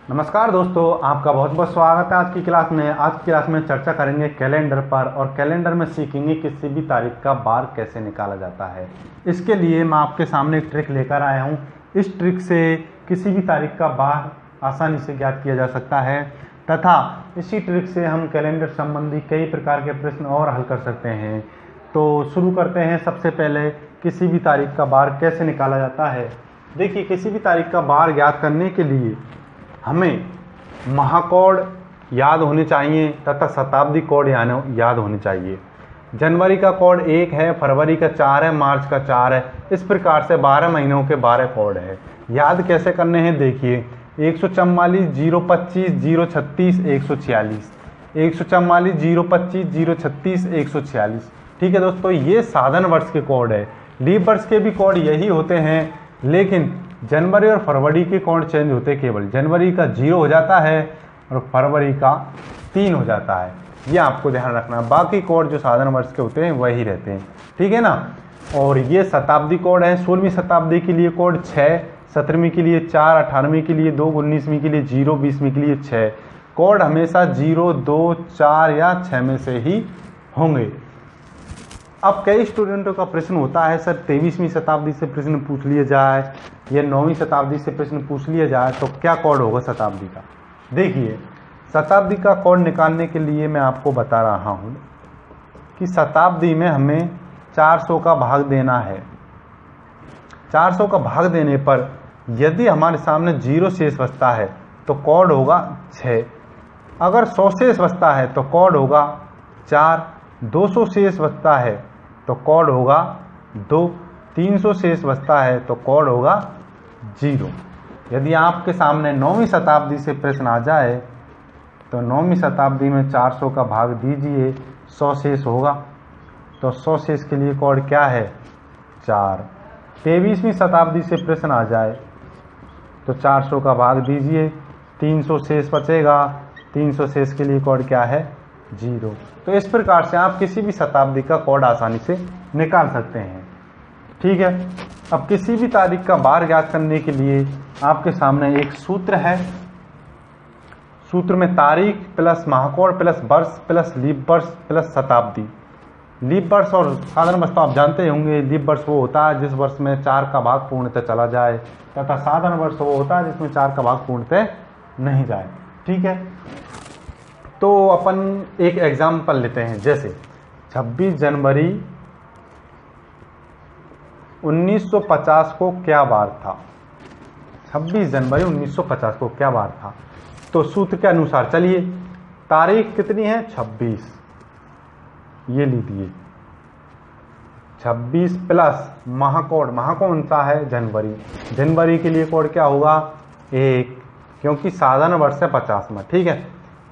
नमस्कार दोस्तों, आपका बहुत बहुत स्वागत है आज की क्लास में। आज की क्लास में चर्चा करेंगे कैलेंडर पर और कैलेंडर में सीखेंगे किसी भी तारीख का बार कैसे निकाला जाता है। इसके लिए मैं आपके सामने एक ट्रिक लेकर आया हूँ। इस ट्रिक से किसी भी तारीख का बार आसानी से ज्ञात किया जा सकता है तथा इसी ट्रिक से हम कैलेंडर संबंधी कई प्रकार के प्रश्न और हल कर सकते हैं। तो शुरू करते हैं। सबसे पहले किसी भी तारीख का बार कैसे निकाला जाता है। देखिए, किसी भी तारीख का बार ज्ञात करने के लिए हमें महाकोड याद होने चाहिए तथा शताब्दी कोड याद होने चाहिए। जनवरी का कोड 1 है, फरवरी का 4 है, मार्च का 4 है। इस प्रकार से 12 महीनों के 12 कोड है। याद कैसे करने हैं, देखिए 144 025 036 146, 144 025 036 146। ठीक है दोस्तों, ये साधन वर्ष के कोड है। लीप वर्ष के भी कोड यही होते हैं, लेकिन जनवरी और फरवरी के कोड चेंज होते, केवल जनवरी का 0 हो जाता है और फरवरी का 3 हो जाता है। ये आपको ध्यान रखना। बाकी कोड जो साधारण वर्ष के होते हैं वही रहते हैं, ठीक है ना। और ये शताब्दी कोड है। 16वीं शताब्दी के लिए कोड 6, 17वीं के लिए 4, 18वीं के लिए 2, 19वीं के लिए 0, 20वीं के लिए 6। कोड हमेशा 0, 2, 4 या 6 में से ही होंगे। अब कई स्टूडेंटों का प्रश्न होता है, सर 23वीं शताब्दी से प्रश्न पूछ लिया जाए या 9वीं शताब्दी से प्रश्न पूछ लिया जाए तो क्या कोड होगा शताब्दी का। देखिए, शताब्दी का कोड निकालने के लिए मैं आपको बता रहा हूँ कि शताब्दी में हमें 400 का भाग देना है। 400 का भाग देने पर यदि हमारे सामने 0 शेष बचता है तो कोड होगा 6। अगर 100 शेष बचता है तो कोड होगा 4। 200 शेष बचता है तो कोड होगा 2। 300 शेष बचता है तो कोड होगा 0। यदि आपके सामने 9वीं शताब्दी से प्रश्न आ जाए तो 9वीं शताब्दी में 400 का भाग दीजिए, 100 शेष होगा। तो 100 शेष के लिए कोड क्या है, 4। 23वीं शताब्दी से प्रश्न आ जाए तो 400 का भाग दीजिए, 300 शेष बचेगा। 300 शेष के लिए कोड क्या है, 0। तो इस प्रकार से आप किसी भी शताब्दी का कोड आसानी से निकाल सकते हैं, ठीक है। अब किसी भी तारीख का बार ज्ञात करने के लिए आपके सामने एक सूत्र है। सूत्र में तारीख प्लस महाकोड प्लस वर्ष प्लस लीप वर्ष प्लस शताब्दी। लीप वर्ष और साधारण वर्ष तो आप जानते ही होंगे। लीप वर्ष वो होता है जिस वर्ष में 4 का भाग पूर्णतः चला जाए तथा साधारण वर्ष वो होता है जिसमें 4 का भाग पूर्णतः नहीं जाए, ठीक है। तो अपन एक एग्जाम्पल लेते हैं। जैसे 26 जनवरी 1950 को क्या बार था। 26 जनवरी 1950 को क्या बार था। तो सूत्र के अनुसार चलिए, तारीख कितनी है, 26, ये लीजिए 26 प्लस महाकोड, महा कौन सा है, जनवरी। जनवरी के लिए कोड क्या होगा, 1, क्योंकि साधारण वर्ष है 50 में, ठीक है।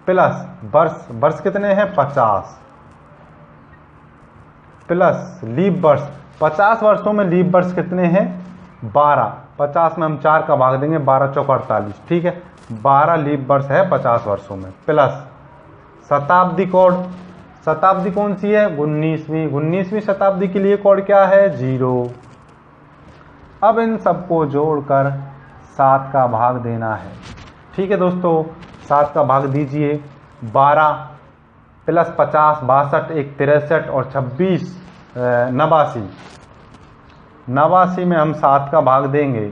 प्लस वर्ष, वर्ष कितने हैं, 50, प्लस लीप वर्ष। 50 वर्षों में लीप वर्ष कितने हैं, 12। 50 में हम 4 का भाग देंगे, 12 चौक 48, ठीक है। 12 लीप वर्ष है 50 वर्षों में। प्लस शताब्दी कोड, शताब्दी कौन सी है, 19वीं। 19वीं शताब्दी के लिए कोड क्या है, 0। अब इन सबको जोड़कर 7 का भाग देना है, ठीक है दोस्तों। 7 का भाग दीजिए, 12 प्लस 50 62, 1 63 और 26 89। 89 में हम 7 का भाग देंगे,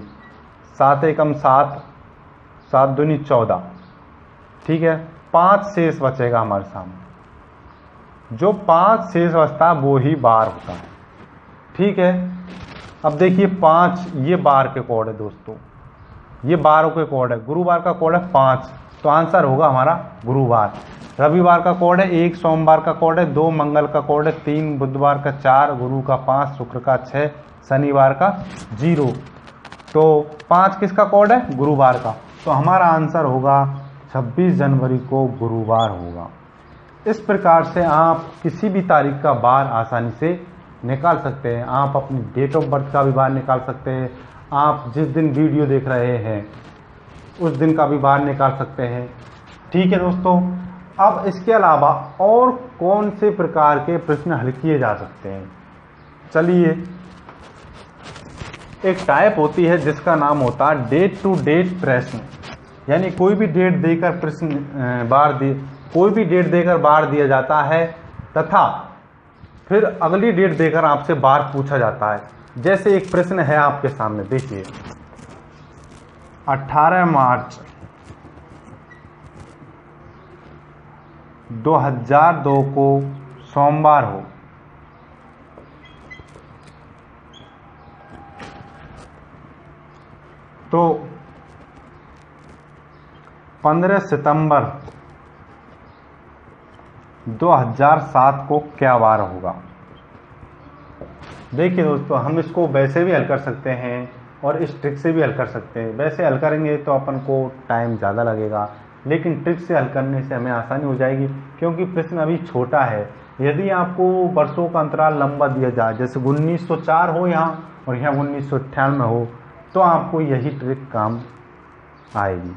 7 एकम 7, 7 दूनी 14, ठीक है। 5 शेष बचेगा हमारे सामने। जो 5 शेष बचता है वो ही बार होता है, ठीक है। अब देखिए 5, ये बार के कोड है दोस्तों, ये बारों के कोड है। गुरुवार का कोड है 5, तो आंसर होगा हमारा गुरुवार। रविवार का कोड है 1, सोमवार का कोड है 2, मंगल का कोड है 3, बुधवार का 4, गुरु का 5, शुक्र का 6, शनिवार का 0। तो 5 किसका कोड है, गुरुवार का। तो हमारा आंसर होगा 26 जनवरी को गुरुवार होगा। इस प्रकार से आप किसी भी तारीख का बार आसानी से निकाल सकते हैं। आप अपनी डेट ऑफ बर्थ का भी बार निकाल सकते हैं। आप जिस दिन वीडियो देख रहे हैं उस दिन का भी बार निकाल सकते हैं, ठीक है दोस्तों। अब इसके अलावा और कौन से प्रकार के प्रश्न हल किए जा सकते हैं, चलिए। एक टाइप होती है जिसका नाम होता है डेट टू डेट प्रश्न। यानी कोई भी डेट देकर प्रश्न कोई भी डेट देकर बार दिया जाता है तथा फिर अगली डेट देकर आपसे बार पूछा जाता है। जैसे एक प्रश्न है आपके सामने, देखिए 18 मार्च 2002 को सोमवार हो, तो 15 सितंबर 2007 को क्या वार होगा। देखिए दोस्तों, हम इसको वैसे भी हल कर सकते हैं और इस ट्रिक से भी हल कर सकते हैं। वैसे हल करेंगे तो अपन को टाइम ज़्यादा लगेगा, लेकिन ट्रिक से हल करने से हमें आसानी हो जाएगी, क्योंकि प्रश्न अभी छोटा है। यदि आपको वर्षों का अंतराल लंबा दिया जाए, जैसे 1904 हो यहाँ और यहाँ 1998 हो, तो आपको यही ट्रिक काम आएगी।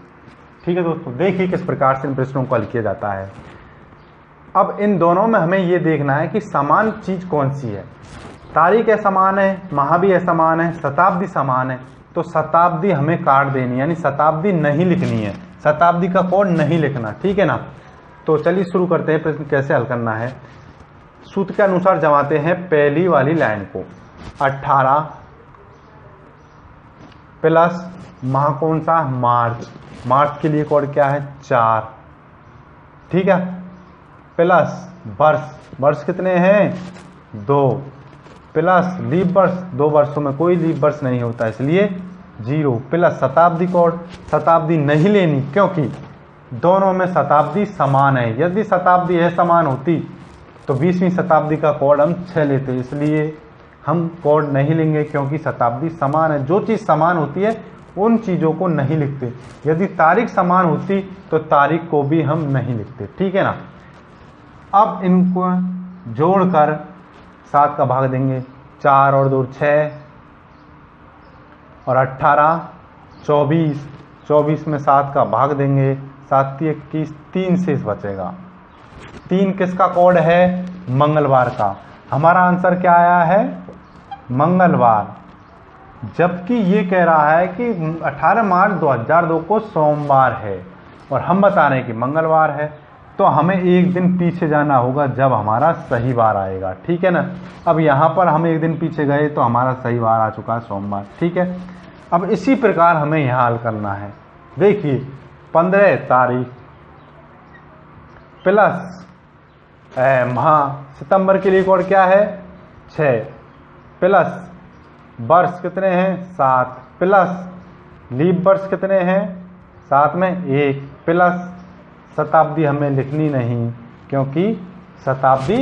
ठीक है दोस्तों, देखिए किस प्रकार से इन प्रश्नों को हल किया जाता है। अब इन दोनों में हमें ये देखना है कि समान चीज कौन सी है। तारीख समान है, माह भी समान है, शताब्दी समान है, तो शताब्दी हमें काट देनी, यानी शताब्दी नहीं लिखनी है, शताब्दी का कोड नहीं लिखना। ठीक है ना। तो चलिए शुरू करते हैं, प्रश्न कैसे हल करना है। सूत्र के अनुसार जमाते हैं पहली वाली लाइन को। 18 प्लस माह कौन सा, मार्च, मार्च के लिए कोड क्या है 4। ठीक है। प्लस वर्ष, वर्ष कितने हैं 2, प्लस लीप वर्ष, 2 वर्षों में कोई लीप वर्ष नहीं होता इसलिए 0, प्लस शताब्दी कोड, शताब्दी नहीं लेनी क्योंकि दोनों में शताब्दी समान है। यदि शताब्दी है समान होती तो 20वीं शताब्दी का कोड हम 6 लेते, इसलिए हम कोड नहीं लेंगे क्योंकि शताब्दी समान है। जो चीज़ समान होती है उन चीज़ों को नहीं लिखते। यदि तारीख समान होती तो तारीख को भी हम नहीं लिखते। ठीक है ना। अब इनको जोड़कर 7 का भाग देंगे, 4 और 2 6 और 18 24, 24 में 7 का भाग देंगे, 7 21, 3 शेष बचेगा। 3 किसका कोड है, मंगलवार का। हमारा आंसर क्या आया है, मंगलवार। जबकि ये कह रहा है कि 18 मार्च 2002 को सोमवार है और हम बता रहे हैं कि मंगलवार है, तो हमें एक दिन पीछे जाना होगा जब हमारा सही वार आएगा। ठीक है ना। अब यहाँ पर हम एक दिन पीछे गए तो हमारा सही वार आ चुका है सोमवार। ठीक है। अब इसी प्रकार हमें यहाँ हल करना है। देखिए 15 तारीख प्लस माह, सितंबर के लिए कोड क्या है 6, प्लस वर्ष कितने हैं 7, प्लस लीप वर्ष कितने हैं 7 में 1, प्लस शताब्दी हमें लिखनी नहीं क्योंकि शताब्दी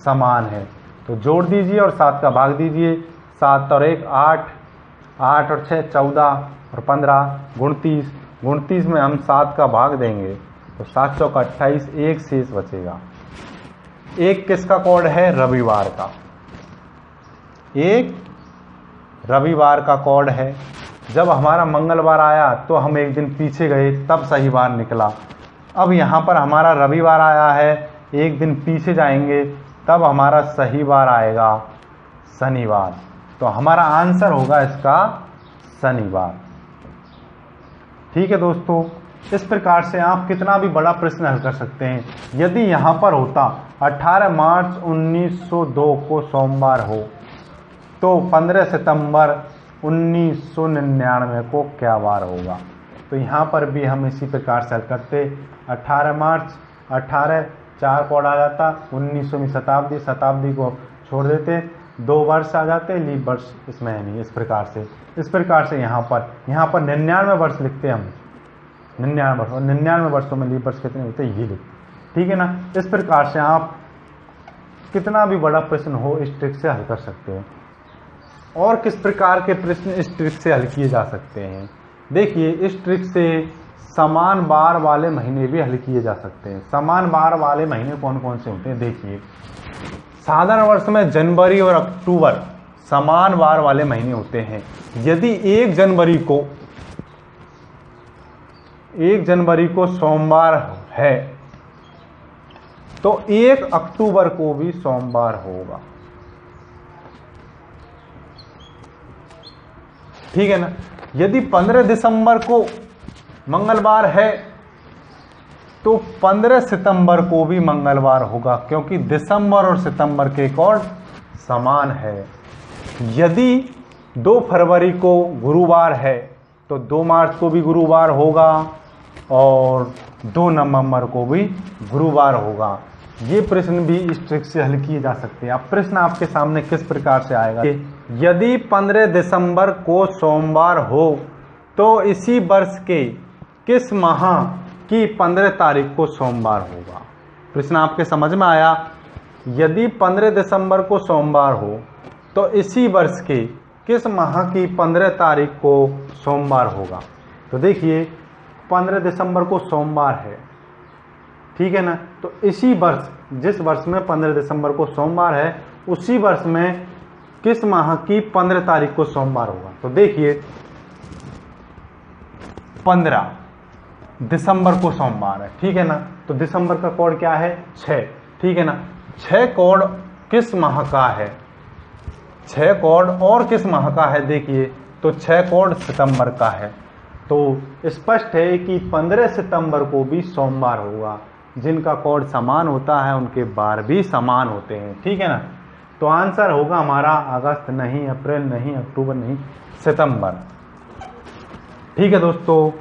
समान है। तो जोड़ दीजिए और 7 का भाग दीजिए, 7 और 1 8, 8 और 6 14 और 15 29, 29 में हम 7 का भाग देंगे तो 7 चौका 28, 1 शेष बचेगा। 1 किसका कोड है, रविवार का। 1 रविवार का कोड है। जब हमारा मंगलवार आया तो हम एक दिन पीछे गए तब सही वार निकला। अब यहाँ पर हमारा रविवार आया है, एक दिन पीछे जाएंगे तब हमारा सही वार आएगा शनिवार। तो हमारा आंसर होगा इसका शनिवार। ठीक है दोस्तों, इस प्रकार से आप कितना भी बड़ा प्रश्न हल कर सकते हैं। यदि यहाँ पर होता 18 मार्च 1902 को सोमवार हो तो 15 सितंबर 1999 को क्या वार होगा। तो यहाँ पर भी हम इसी प्रकार से हल करते। 18 मार्च 18 4 कोड आ जाता, 19वीं शताब्दी, शताब्दी को छोड़ देते, 2 वर्ष आ जाते, लीप वर्ष इसमें है नहीं। इस प्रकार से यहाँ पर 99 वर्ष लिखते हम, 99 वर्ष, और 99 वर्षों में लीप वर्ष कितने होते ये लिखते। ठीक है ना। इस प्रकार से आप कितना भी बड़ा प्रश्न हो इस ट्रिक से हल कर सकते हैं। और किस प्रकार के प्रश्न इस ट्रिक से हल किए जा सकते हैं। देखिए इस ट्रिक से समान बार वाले महीने भी हल किए जा सकते हैं। समान बार वाले महीने कौन कौन से होते हैं, देखिए साधारण वर्ष में जनवरी और अक्टूबर समान बार वाले महीने होते हैं। यदि 1 जनवरी को सोमवार है तो 1 अक्टूबर को भी सोमवार होगा। ठीक है ना। यदि 15 दिसंबर को मंगलवार है तो 15 सितंबर को भी मंगलवार होगा, क्योंकि दिसंबर और सितंबर के कोड समान है। यदि 2 फरवरी को गुरुवार है तो 2 मार्च को भी गुरुवार होगा और 2 नवंबर को भी गुरुवार होगा। ये प्रश्न भी इस ट्रिक से हल किए जा सकते हैं। अब प्रश्न आपके सामने किस प्रकार से आएगा, यदि 15 दिसंबर को सोमवार हो तो इसी वर्ष के किस माह की 15 तारीख को सोमवार होगा। प्रश्न आपके समझ में आया। यदि 15 दिसंबर को सोमवार हो तो इसी वर्ष के किस माह की 15 तारीख को सोमवार होगा। तो देखिए 15 दिसंबर को सोमवार है, ठीक है ना, तो इसी वर्ष, जिस वर्ष में 15 दिसंबर को सोमवार है, उसी वर्ष में किस माह की 15 तारीख को सोमवार होगा। तो देखिए 15 दिसंबर को सोमवार है, ठीक है ना, तो दिसंबर का कोड क्या है 6, ठीक है ना। 6 कोड किस माह का है, 6 कोड और किस माह का है, देखिए तो 6 कोड सितंबर का है। तो स्पष्ट है कि 15 सितंबर को भी सोमवार होगा। जिनका कोड समान होता है उनके बार भी समान होते हैं, ठीक है ना। तो आंसर होगा हमारा अगस्त नहीं, अप्रैल नहीं, अक्टूबर नहीं, सितंबर। ठीक है दोस्तों।